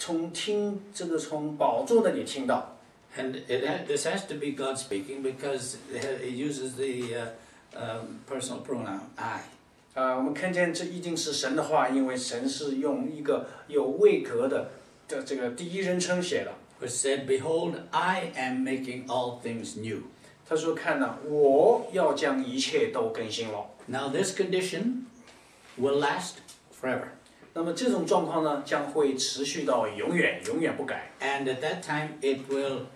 从宝座那里听到。 And this has to be God speaking because it uses the personal pronoun I. 我们看见这一定是神的话，因为神是用一个有位格的这个第一人称写的。Which said, "Behold, I am making all things new." 他说：“看呐，我要将一切都更新了。” Now this condition will last forever. 那么这种状况呢，将会持续到永远，永远不改。 And at that time, it will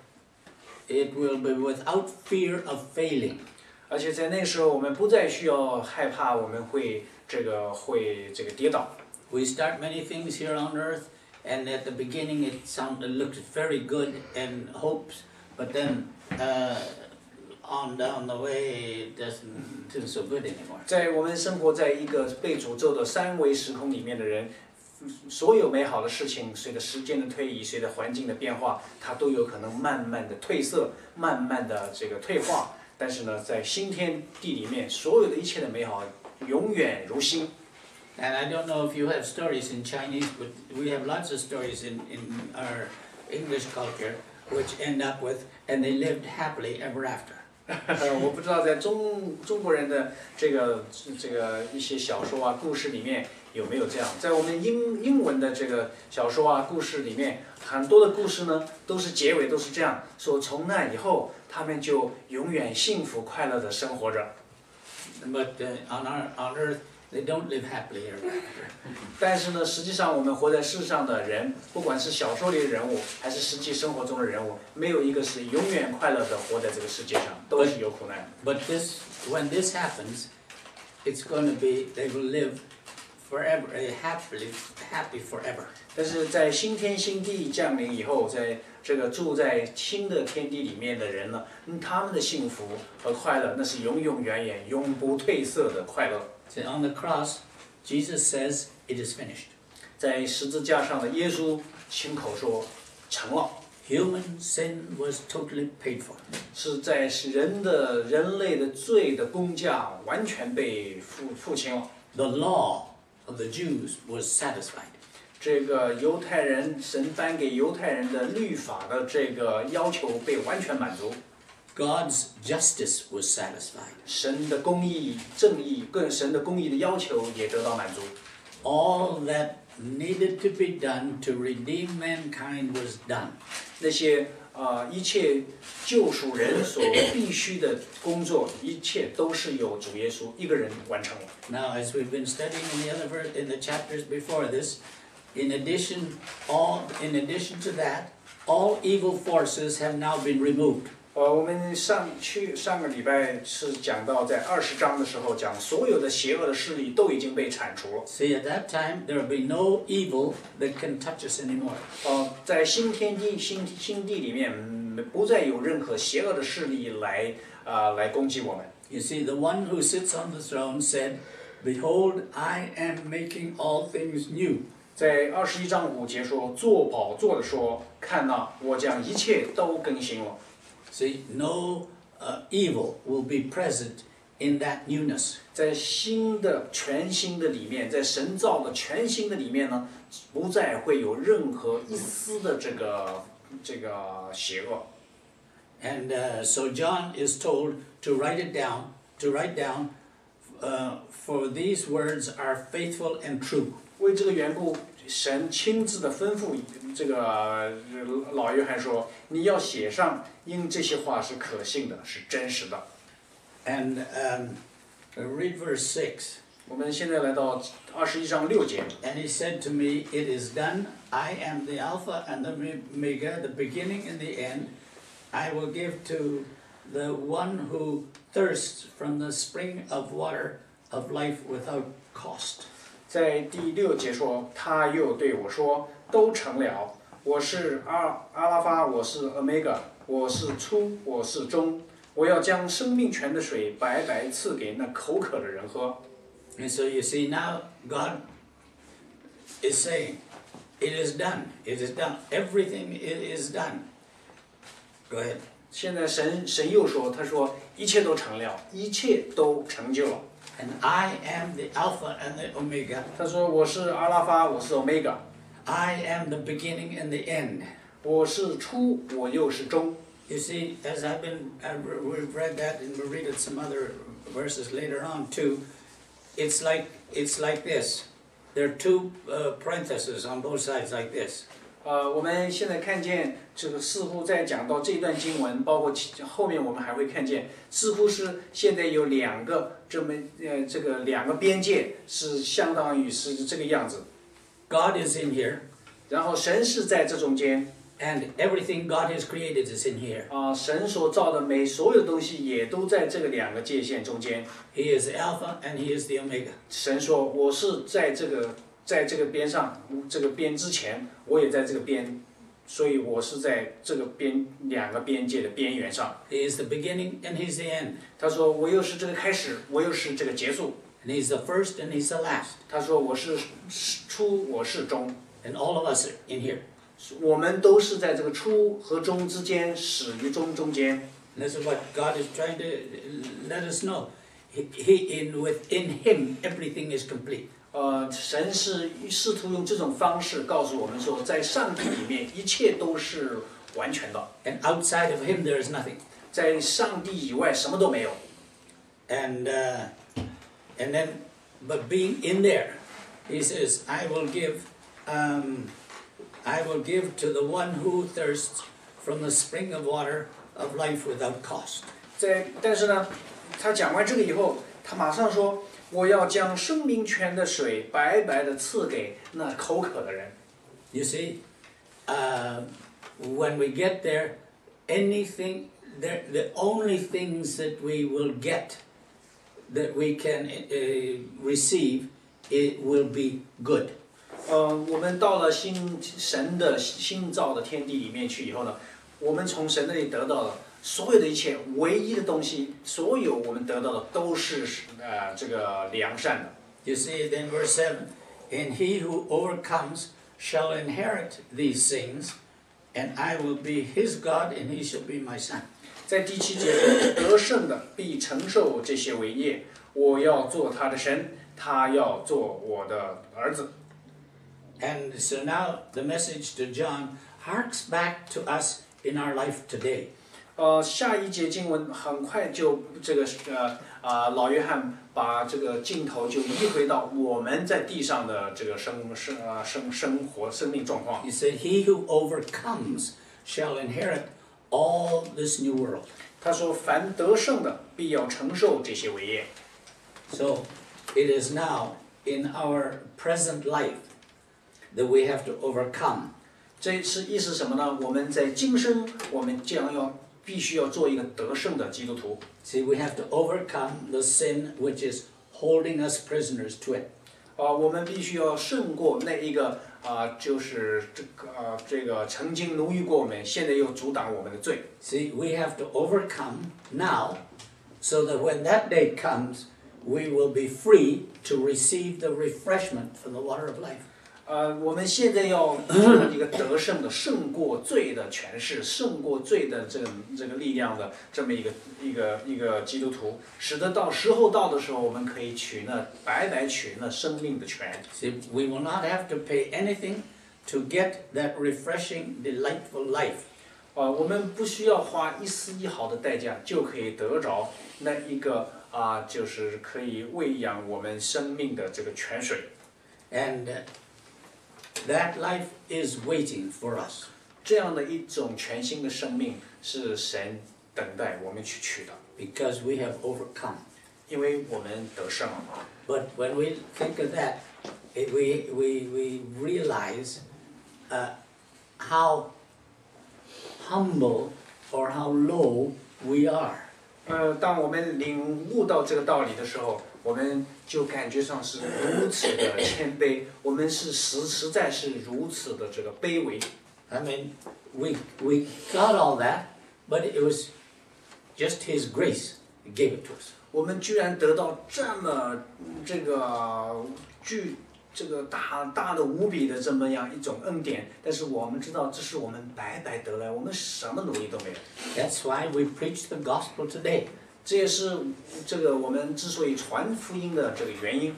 be without fear of failing. 而且在那个时候，我们不再需要害怕我们会跌倒。 We start many things here on earth, and at the beginning it looked very good and hopes, but then on down the way it isn't so good anymore. 在我们生活在一个被诅咒的三维时空里面的人，所有美好的事情，随着时间的推移，随着环境的变化，它都有可能慢慢的褪色，慢慢的退化。但是呢，在新天地里面，所有的一切的美好永远如新。 And I don't know if you have stories in Chinese, but we have lots of stories in our English culture which end up with, and they lived happily ever after. 我不知道在中国人的这个一些小说啊、故事里面有没有这样。在我们英文的这个小说啊、故事里面，很多的故事呢都是结尾都是这样说：从那以后，他们就永远幸福快乐的生活着。 But on earth, they don't live happily ever after. 但是呢，实际上我们活在世上的人，不管是小说里的人物，还是实际生活中的人物，没有一个是永远快乐的活在这个世界上，都是有苦难。But when this happens, it's going to be they will live forever, happy forever. 但是在新天新地降临以后，在这个住在新的天地里面的人呢，他们的幸福和快乐，那是永永远远、永不褪色的快乐。 So on the cross, Jesus says, "It is finished." 在十字架上的耶稣亲口说：“成了。” Human sin was totally paid for. 是在人类的罪的工价完全被付清了。 The law of the Jews was satisfied. 这个犹太人神颁给犹太人的律法的这个要求被完全满足。 God's justice was satisfied. 神的公义、正义，神的公义的要求也得到满足。 All that needed to be done to redeem mankind was done. 那些一切救赎人所必须的工作，一切都是由主耶稣一个人完成了。 Now, as we've been studying in the chapters before this, in addition to that, all evil forces have now been removed. 我们上个礼拜是讲到在20章的时候讲所有的邪恶的势力都已经被铲除了。 See, at that time there will be no evil that can touch us anymore. 在新天地、新地里面，不再有任何邪恶的势力来攻击我们。 You see, the one who sits on the throne said, "Behold, I am making all things new." 在21章5节说，坐宝座的说，看哪，我将一切都更新了。 See, no evil will be present in that newness. 在全新的里面，在神造的全新的里面呢，不再会有任何一丝的这个邪恶。 And so John is told to write down, for these words are faithful and true. 为这个缘故，神亲自的吩咐这个老约翰说：“你要写上，因这些话是可信的，是真实的。” And read verse 6. 我们现在来到21章6节。 And he said to me, "It is done. I am the Alpha and the Omega, the beginning and the end. I will give to the one who thirsts from the spring of water of life without cost." 在第6节说，他又对我说：“都成了。我是阿拉法，我是 Omega， 我是初，我是终。我要将生命泉的水白白赐给那口渴的人喝。” And so you see now God is saying, "It is done. It is done. Everything is done." Go ahead. 现在神又说，他说一切都成了，一切都成就了。 And I am the Alpha and the Omega. 他说我是阿拉法，我是 Omega。I am the beginning and the end. 我是初，我又是终。 You see, as we've read that and we'll read it some other verses later on too. It's like this. There are two parentheses on both sides like this. 我们现在看见这个似乎在讲到这段经文，包括后面我们还会看见，似乎是现在有两个这个两个边界是相当于是这个样子。 God is in here. 然后神是在这中间。 And everything God has created is in here. 神所造的所有东西也都在这个两个界限中间。 He is the Alpha and He is the Omega. 神说：“我是在这个边上，这个边之前，我也在这个边，所以我是在这个两个边界的边缘上。” He is the beginning and He's the end. 他说：“我又是这个开始，我又是这个结束。” And He's the first and He's the last. 他说：“我是初，我是终。” And all of us are in here. 我们都是在这个初和终之间，始于终中间。 This is what God is trying to let us know. Within Him, everything is complete. 神是试图用这种方式告诉我们说，在上帝里面一切都是完全的。 And outside of Him, there is nothing. 在上帝以外什么都没有。 And then, but being in there, He says, I will give to the one who thirsts from the spring of water of life without cost. 但是呢，他讲完这个以后，他马上说：“我要将生命泉的水白白的赐给那口渴的人。” You see, when we get there, the only things that we will get, that we can receive, it will be good. 我们到了神的新造的天地里面去以后呢，我们从神那里得到了所有的一切，唯一的东西，所有我们得到的都是这个良善的。 You see, then verse 7, and he who overcomes shall inherit these things, and I will be his God, and he shall be my son. 在第7节，得胜的必承受这些为业，我要做他的神，他要做我的儿子。 And so now the message to John harks back to us in our life today. 下一节经文很快就老约翰把这个镜头就移回到我们在地上的这个生命状况。 He said, "He who overcomes shall inherit all this new world." 他说：“凡得胜的，必要承受这些伟业。” So it is now in our present life that we have to overcome. 这是意思什么呢？我们在今生，我们必须要做一个得胜的基督徒。 See, we have to overcome the sin which is holding us prisoners to it. 我们必须要胜过那一个就是这个曾经奴役过我们，现在又阻挡我们的罪。 See, we have to overcome now, so that when that day comes, we will be free to receive the refreshment from the water of life. 我们现在要做一个得胜的、胜过罪的诠释，胜过罪的这个力量的这么一个基督徒，使得到时候到的时候，我们可以白白取那生命的权。 See, we will not have to pay anything to get that refreshing, delightful life. 我们不需要花一丝一毫的代价，就可以得着那一个就是可以喂养我们生命的这个泉水。 And that life is waiting for us. 这样的一种全新的生命是神等待我们去取的， Because we have overcome. 因为我们得胜了。 But when we think of that, we realize how humble or how low we are. 当我们领悟到这个道理的时候，我们就感觉上是如此的谦卑，我们是实在是如此的这个卑微。 I mean, we got all that, but it was just His grace that gave it to us. 我们居然得到这么这个大的无比的这么样一种恩典，但是我们知道这是我们白白得来，我们什么努力都没有。 That's why we preach the gospel today. 这也是这个我们之所以传福音的这个原因。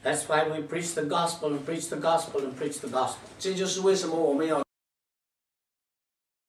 That's why we preach the gospel and preach the gospel and preach the gospel. 这就是为什么我们要